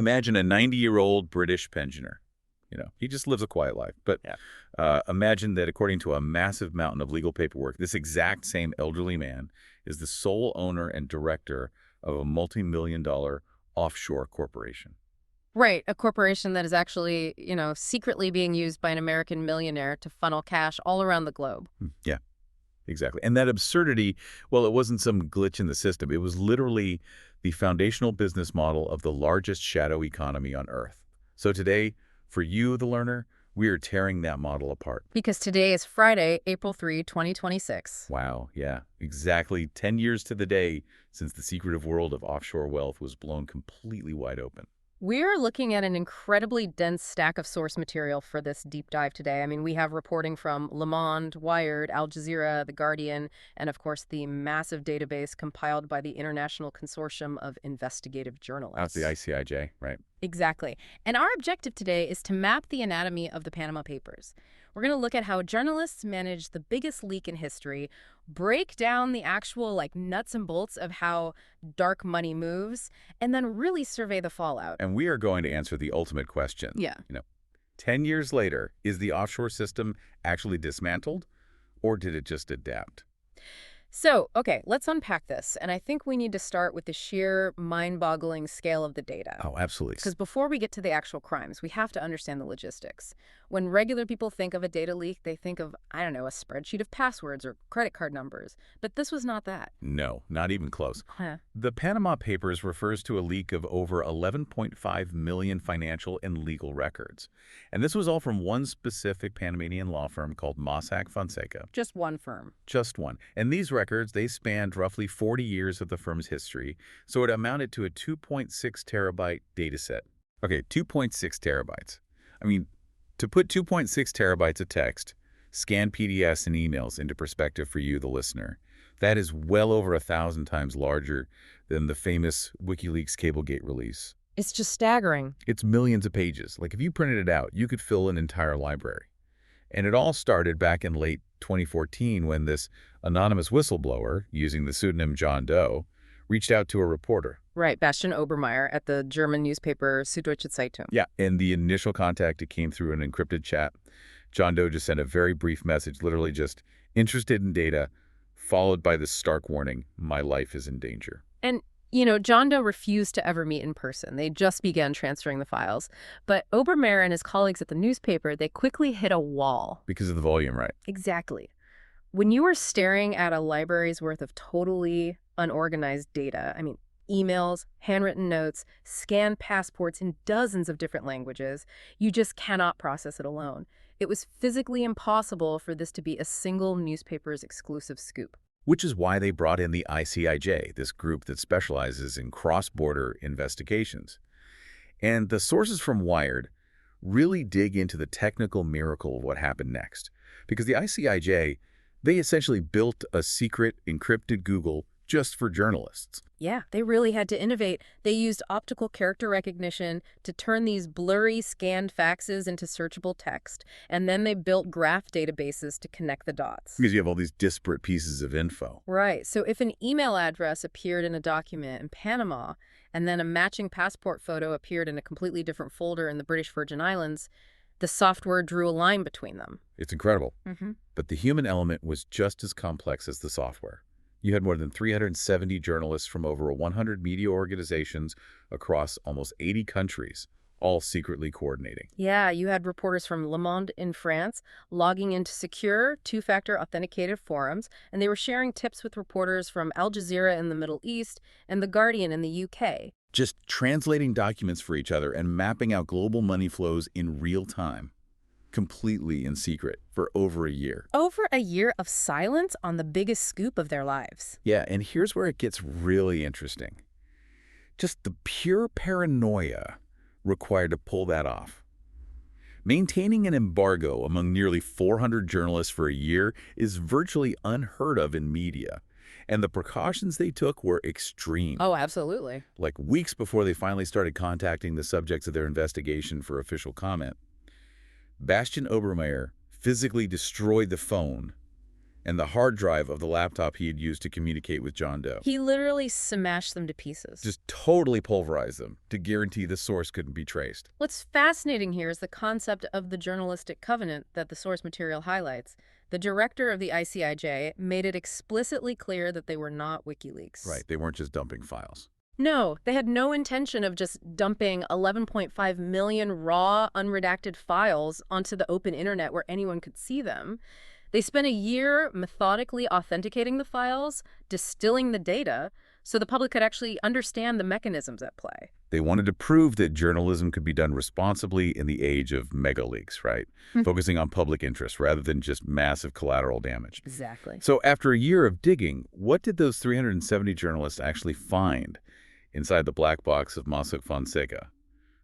Imagine a 90-year-old British pensioner. He just lives a quiet life. But Yeah. imagine that according to a massive mountain of legal paperwork, this exact same elderly man is the sole owner and director of a multi-million-dollar offshore corporation. Right, a corporation that is actually, secretly being used by an American millionaire to funnel cash all around the globe. Yeah, exactly. And that absurdity, well, it wasn't some glitch in the system. It was literally the foundational business model of the largest shadow economy on Earth. So today, for you, the learner, we are tearing that model apart. Because today is Friday, April 3, 2026. Wow, yeah, exactly 10 years to the day since the secretive world of offshore wealth was blown completely wide open. We're looking at an incredibly dense stack of source material for this deep dive today. I mean, we have reporting from Le Monde, Wired, Al Jazeera, The Guardian, and of course the massive database compiled by the International Consortium of Investigative Out Journalists. the ICIJ, right? Exactly. And our objective today is to map the anatomy of the Panama Papers. We're going to look at how journalists managed the biggest leak in history, break down the actual nuts and bolts of how dark money moves, and then really survey the fallout. And we are going to answer the ultimate question. Yeah. 10 years later, is the offshore system actually dismantled, or did it just adapt? So, okay, let's unpack this. And I think we need to start with the sheer mind-boggling scale of the data. Oh, absolutely. Because before we get to the actual crimes, we have to understand the logistics. When regular people think of a data leak, they think of, I don't know, a spreadsheet of passwords or credit card numbers. But this was not that. No, not even close. Huh. The Panama Papers refers to a leak of over 11.5 million financial and legal records. And this was all from one specific Panamanian law firm called Mossack Fonseca. Just one firm. Just one. And these records, they spanned roughly 40 years of the firm's history, so it amounted to a 2.6 terabyte data set. Okay, 2.6 terabytes. I mean, to put 2.6 terabytes of text, scanned PDFs and emails into perspective for you, the listener, that is well over 1,000 times larger than the famous WikiLeaks Cablegate release. It's just staggering. It's millions of pages. Like if you printed it out, you could fill an entire library. And it all started back in late 2014 when this anonymous whistleblower, using the pseudonym John Doe, reached out to a reporter. Right, Bastian Obermeier at the German newspaper Süddeutsche Zeitung. Yeah, and the initial contact, it came through an encrypted chat. John Doe just sent a very brief message, literally just interested in data, followed by the stark warning, my life is in danger. And John Doe refused to ever meet in person. They just began transferring the files. But Obermeier and his colleagues at the newspaper, they quickly hit a wall. Because of the volume, right? Exactly. When you are staring at a library's worth of totally unorganized data, I mean, emails, handwritten notes, scanned passports in dozens of different languages, you just cannot process it alone. It was physically impossible for this to be a single newspaper's exclusive scoop. Which is why they brought in the ICIJ, this group that specializes in cross-border investigations. And the sources from Wired really dig into the technical miracle of what happened next. Because the ICIJ, they essentially built a secret encrypted Google just for journalists. Yeah, they really had to innovate. They used optical character recognition to turn these blurry scanned faxes into searchable text, and then they built graph databases to connect the dots. Because you have all these disparate pieces of info. Right, so if an email address appeared in a document in Panama, and then a matching passport photo appeared in a completely different folder in the British Virgin Islands, the software drew a line between them. It's incredible. Mm-hmm. But the human element was just as complex as the software. You had more than 370 journalists from over 100 media organizations across almost 80 countries, all secretly coordinating. Yeah, you had reporters from Le Monde in France logging into secure, two-factor authenticated forums, and they were sharing tips with reporters from Al Jazeera in the Middle East and The Guardian in the UK. Just translating documents for each other and mapping out global money flows in real time. Completely in secret for over a year. Over a year of silence on the biggest scoop of their lives. Yeah, and here's where it gets really interesting. Just the pure paranoia required to pull that off. Maintaining an embargo among nearly 400 journalists for a year is virtually unheard of in media. And the precautions they took were extreme. Oh, absolutely. Like weeks before they finally started contacting the subjects of their investigation for official comment, Bastian Obermeier physically destroyed the phone And the hard drive of the laptop he had used to communicate with John Doe. He literally smashed them to pieces. Just totally pulverized them to guarantee the source couldn't be traced. What's fascinating here is the concept of the journalistic covenant that the source material highlights. The director of the ICIJ made it explicitly clear that they were not WikiLeaks. Right, they weren't just dumping files. No, they had no intention of just dumping 11.5 million raw, unredacted files onto the open internet where anyone could see them. They spent a year methodically authenticating the files, distilling the data, so the public could actually understand the mechanisms at play. They wanted to prove that journalism could be done responsibly in the age of mega leaks, right? Focusing on public interest rather than just massive collateral damage. Exactly. So after a year of digging, what did those 370 journalists actually find inside the black box of Mossack Fonseca?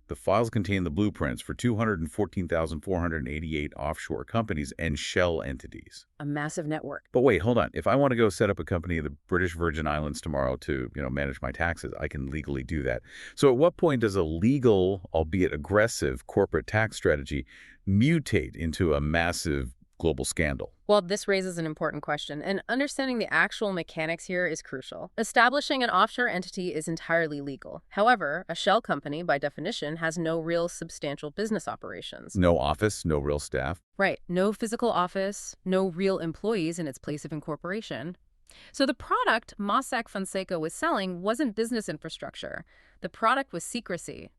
The files contain the blueprints for 214,488 offshore companies and shell entities. A massive network. But wait, hold on. If I want to go set up a company in the British Virgin Islands tomorrow to, manage my taxes, I can legally do that. So at what point does a legal, albeit aggressive, corporate tax strategy mutate into a massive global scandal? Well, this raises an important question, and understanding the actual mechanics here is crucial. Establishing an offshore entity is entirely legal. However, a shell company, by definition, has no real substantial business operations. No office, no real staff. Right. No physical office, no real employees in its place of incorporation. So the product Mossack Fonseca was selling wasn't business infrastructure. The product was secrecy.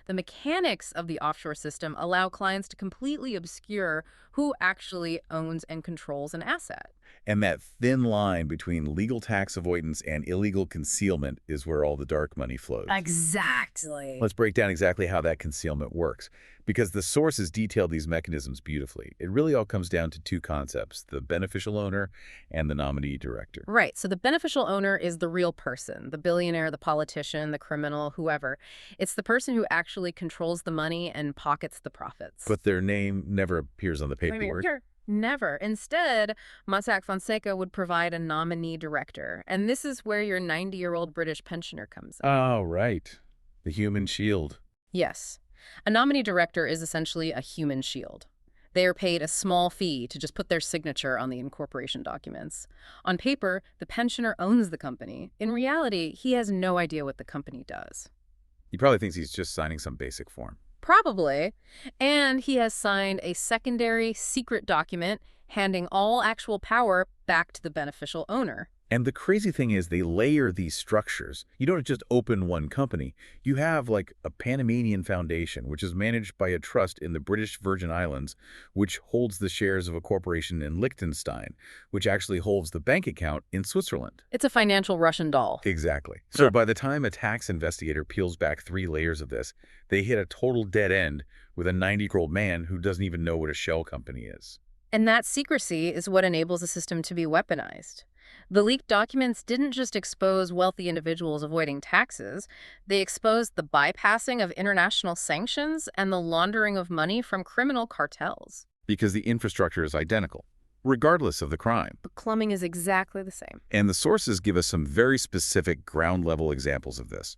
The mechanics of the offshore system allow clients to completely obscure who actually owns and controls an asset. And that thin line between legal tax avoidance and illegal concealment is where all the dark money flows. Exactly. Let's break down exactly how that concealment works, because the sources detail these mechanisms beautifully. It really all comes down to two concepts, the beneficial owner and the nominee director. Right. So the beneficial owner is the real person, the billionaire, the politician, the criminal, whoever. It's the person who actually controls the money and pockets the profits. But their name never appears on the paperwork. Never. Instead, Mossack Fonseca would provide a nominee director. And this is where your 90-year-old British pensioner comes in. Oh, right. The human shield. Yes. A nominee director is essentially a human shield. They are paid a small fee to just put their signature on the incorporation documents. On paper, the pensioner owns the company. In reality, he has no idea what the company does. He probably thinks he's just signing some basic form. Probably. And he has signed a secondary secret document handing all actual power back to the beneficial owner. And the crazy thing is they layer these structures. You don't just open one company. You have like a Panamanian foundation, which is managed by a trust in the British Virgin Islands, which holds the shares of a corporation in Liechtenstein, which actually holds the bank account in Switzerland. It's a financial Russian doll. Exactly. So by the time a tax investigator peels back 3 layers of this, they hit a total dead end with a 90-year-old man who doesn't even know what a shell company is. And that secrecy is what enables the system to be weaponized. The leaked documents didn't just expose wealthy individuals avoiding taxes, they exposed the bypassing of international sanctions and the laundering of money from criminal cartels. Because the infrastructure is identical, regardless of the crime. The plumbing is exactly the same. And the sources give us some very specific ground-level examples of this.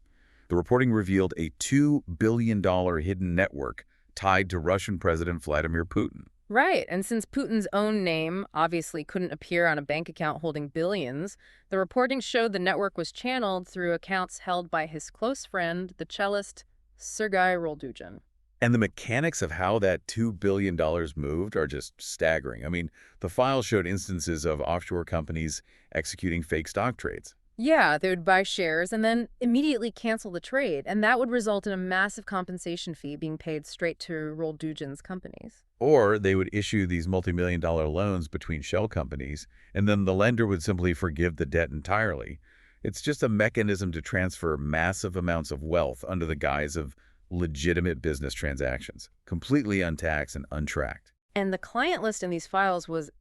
The reporting revealed a $2 billion hidden network tied to Russian President Vladimir Putin. Right, and since Putin's own name obviously couldn't appear on a bank account holding billions, the reporting showed the network was channeled through accounts held by his close friend, the cellist Sergei Roldugin. And the mechanics of how that $2 billion moved are just staggering. I mean, the files showed instances of offshore companies executing fake stock trades. Yeah, they would buy shares and then immediately cancel the trade, and that would result in a massive compensation fee being paid straight to Roldugin's companies. Or they would issue these multi-million-dollar loans between shell companies, and then the lender would simply forgive the debt entirely. It's just a mechanism to transfer massive amounts of wealth under the guise of legitimate business transactions, completely untaxed and untracked. And the client list in these files was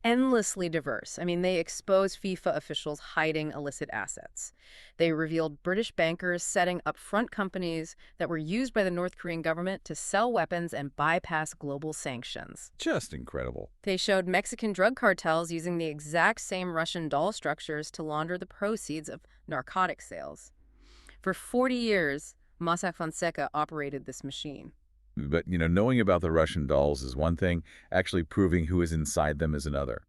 endlessly diverse. I mean, they exposed FIFA officials hiding illicit assets. They revealed British bankers setting up front companies that were used by the North Korean government to sell weapons and bypass global sanctions. Just incredible. They showed Mexican drug cartels using the exact same Russian doll structures to launder the proceeds of narcotic sales. For 40 years, Mossack Fonseca operated this machine. But, knowing about the Russian dolls is one thing, actually proving who is inside them is another.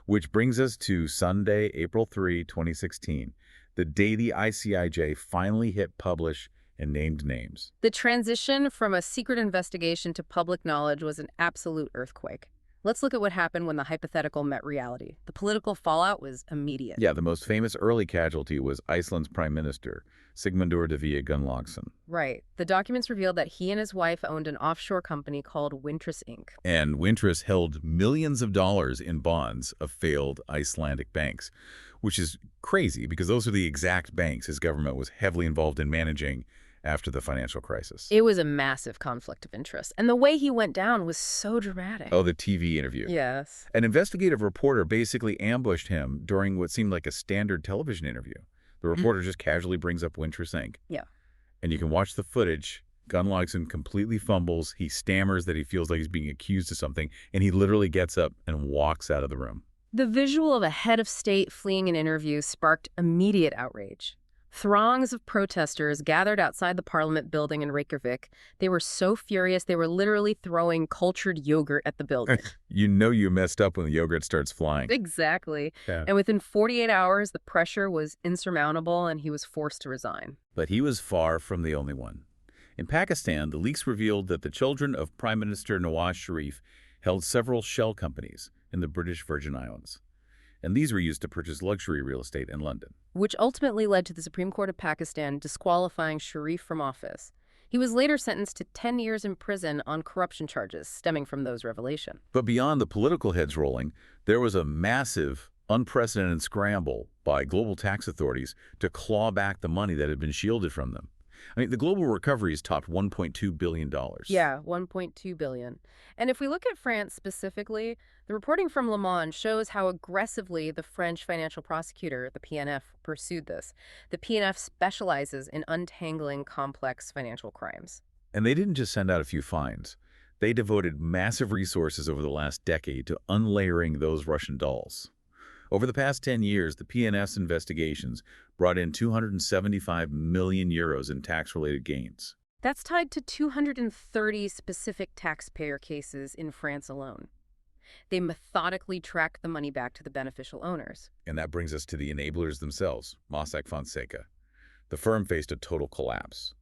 Which brings us to Sunday, April 3, 2016, the day the ICIJ finally hit publish and named names. The transition from a secret investigation to public knowledge was an absolute earthquake. Let's look at what happened when the hypothetical met reality. The political fallout was immediate. Yeah, the most famous early casualty was Iceland's prime minister, Sigmundur Davíð Gunnlaugsson. Right. The documents revealed that he and his wife owned an offshore company called Wintris Inc. And Wintris held millions of dollars in bonds of failed Icelandic banks, which is crazy because those are the exact banks his government was heavily involved in managing after the financial crisis. It was a massive conflict of interest, and the way he went down was so dramatic. Oh, the TV interview. Yes. An investigative reporter basically ambushed him during what seemed like a standard television interview. The reporter just casually brings up Wintris Inc. Yeah. And you can watch the footage. Gunnlaugsson completely fumbles. He stammers that he feels like he's being accused of something, and he literally gets up and walks out of the room. The visual of a head of state fleeing an interview sparked immediate outrage. Throngs of protesters gathered outside the parliament building in Reykjavik. They were so furious they were literally throwing cultured yogurt at the building. You know you messed up when the yogurt starts flying. Exactly. Yeah. And within 48 hours, the pressure was insurmountable and he was forced to resign. But he was far from the only one. In Pakistan, the leaks revealed that the children of Prime Minister Nawaz Sharif held several shell companies in the British Virgin Islands. And these were used to purchase luxury real estate in London. Which ultimately led to the Supreme Court of Pakistan disqualifying Sharif from office. He was later sentenced to 10 years in prison on corruption charges stemming from those revelations. But beyond the political heads rolling, there was a massive, unprecedented scramble by global tax authorities to claw back the money that had been shielded from them. I mean, the global recovery has topped $1.2 billion. Yeah, $1.2 billion. And if we look at France specifically, the reporting from Le Monde shows how aggressively the French financial prosecutor, the PNF, pursued this. The PNF specializes in untangling complex financial crimes. And they didn't just send out a few fines. They devoted massive resources over the last decade to unlayering those Russian dolls. Over the past 10 years, the PNF's investigations brought in 275 million euros in tax-related gains. That's tied to 230 specific taxpayer cases in France alone. They methodically track the money back to the beneficial owners. And that brings us to the enablers themselves, Mossack Fonseca. The firm faced a total collapse.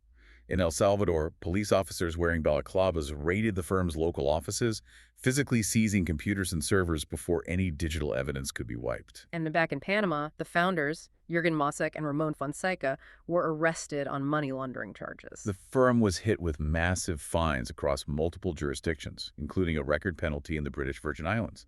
In El Salvador, police officers wearing balaclavas raided the firm's local offices, physically seizing computers and servers before any digital evidence could be wiped. And back in Panama, the founders, Jürgen Mossack and Ramon Fonseca, were arrested on money laundering charges. The firm was hit with massive fines across multiple jurisdictions, including a record penalty in the British Virgin Islands.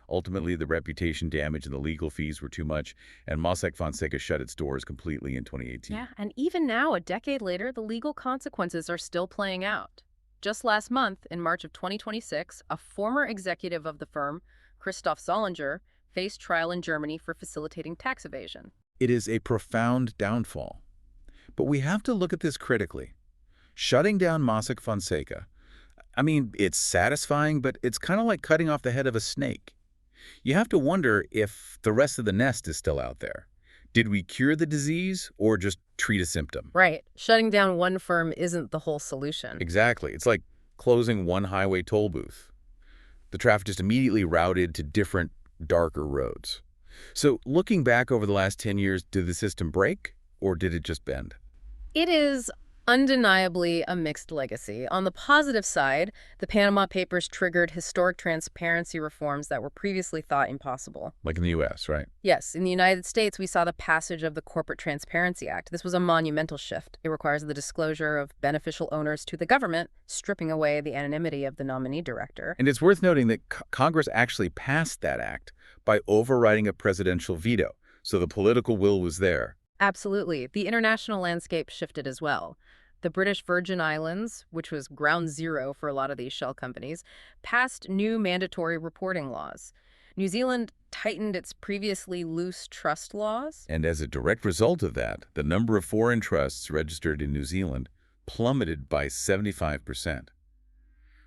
Ultimately, the reputation damage and the legal fees were too much, and Mossack Fonseca shut its doors completely in 2018. Yeah, and even now, a decade later, the legal consequences are still playing out. Just last month, in March of 2026, a former executive of the firm, Christoph Zollinger, faced trial in Germany for facilitating tax evasion. It is a profound downfall. But we have to look at this critically. Shutting down Mossack Fonseca, I mean, it's satisfying, but it's kind of like cutting off the head of a snake. You have to wonder if the rest of the nest is still out there. Did we cure the disease or just treat a symptom? Right. Shutting down one firm isn't the whole solution. Exactly. It's like closing one highway toll booth. The traffic just immediately routed to different, darker roads. So looking back over the last 10 years, did the system break or did it just bend? It is undeniably a mixed legacy. On the positive side, the Panama Papers triggered historic transparency reforms that were previously thought impossible. Like in the U.S., right? Yes, in the United States, we saw the passage of the Corporate Transparency Act. This was a monumental shift. It requires the disclosure of beneficial owners to the government, stripping away the anonymity of the nominee director. And it's worth noting that Congress actually passed that act by overriding a presidential veto, so the political will was there. Absolutely. The international landscape shifted as well. The British Virgin Islands, which was ground zero for a lot of these shell companies, passed new mandatory reporting laws. New Zealand tightened its previously loose trust laws. And as a direct result of that, the number of foreign trusts registered in New Zealand plummeted by 75%.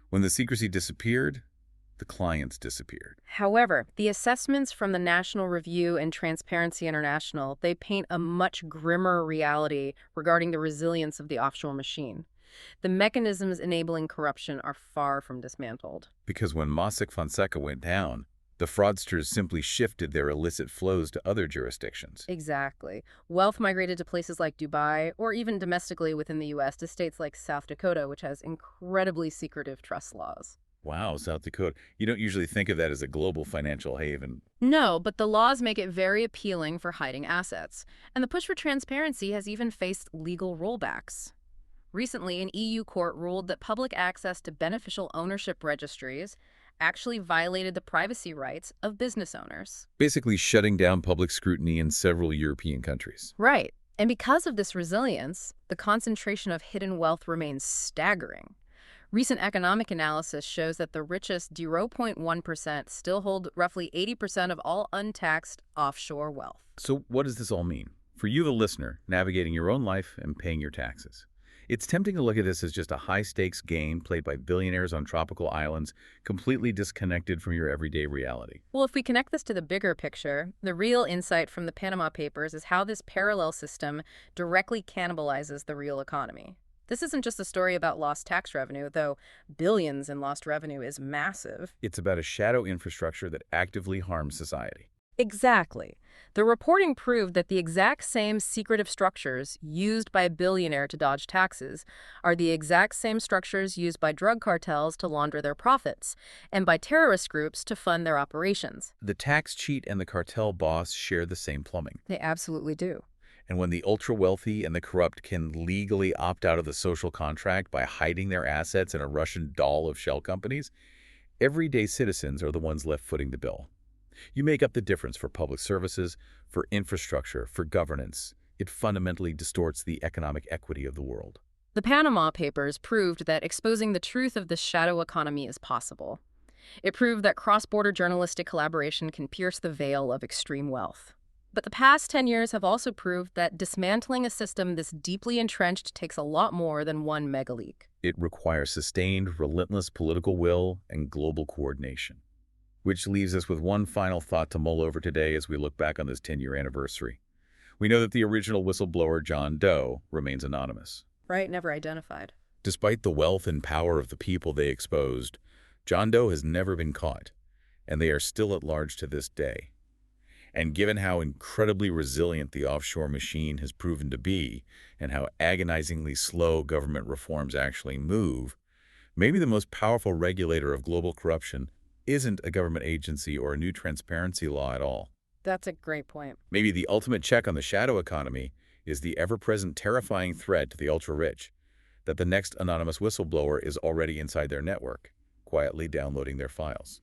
When the secrecy disappeared, the clients disappeared. However, the assessments from the National Review and Transparency International, they paint a much grimmer reality regarding the resilience of the offshore machine. The mechanisms enabling corruption are far from dismantled. Because when Mossack Fonseca went down, The fraudsters simply shifted their illicit flows to other jurisdictions. Exactly. Wealth migrated to places like Dubai, or even domestically within the U.S. to states like South Dakota, which has incredibly secretive trust laws. Wow, South Dakota. You don't usually think of that as a global financial haven. No, but the laws make it very appealing for hiding assets. And the push for transparency has even faced legal rollbacks. Recently, an EU court ruled that public access to beneficial ownership registries actually violated the privacy rights of business owners. Basically shutting down public scrutiny in several European countries. Right. And because of this resilience, the concentration of hidden wealth remains staggering. Recent economic analysis shows that the richest 0.1% still hold roughly 80% of all untaxed offshore wealth. So what does this all mean? For you, the listener, navigating your own life and paying your taxes. It's tempting to look at this as just a high-stakes game played by billionaires on tropical islands, completely disconnected from your everyday reality. Well, if we connect this to the bigger picture, the real insight from the Panama Papers is how this parallel system directly cannibalizes the real economy. This isn't just a story about lost tax revenue, though billions in lost revenue is massive. It's about a shadow infrastructure that actively harms society. Exactly. The reporting proved that the exact same secretive structures used by a billionaire to dodge taxes are the exact same structures used by drug cartels to launder their profits and by terrorist groups to fund their operations. The tax cheat and the cartel boss share the same plumbing. They absolutely do. And when the ultra-wealthy and the corrupt can legally opt out of the social contract by hiding their assets in a Russian doll of shell companies, everyday citizens are the ones left footing the bill. You make up the difference for public services, for infrastructure, for governance. It fundamentally distorts the economic equity of the world. The Panama Papers proved that exposing the truth of this shadow economy is possible. It proved that cross-border journalistic collaboration can pierce the veil of extreme wealth. But the past 10 years have also proved that dismantling a system this deeply entrenched takes a lot more than one mega leak. It requires sustained, relentless political will and global coordination. Which leaves us with one final thought to mull over today as we look back on this 10-year anniversary. We know that the original whistleblower, John Doe, remains anonymous. Right, never identified. Despite the wealth and power of the people they exposed, John Doe has never been caught, and they are still at large to this day. And given how incredibly resilient the offshore machine has proven to be, and how agonizingly slow government reforms actually move, maybe the most powerful regulator of global corruption isn't a government agency or a new transparency law at all. That's a great point. Maybe the ultimate check on the shadow economy is the ever-present terrifying threat to the ultra-rich, that the next anonymous whistleblower is already inside their network, quietly downloading their files.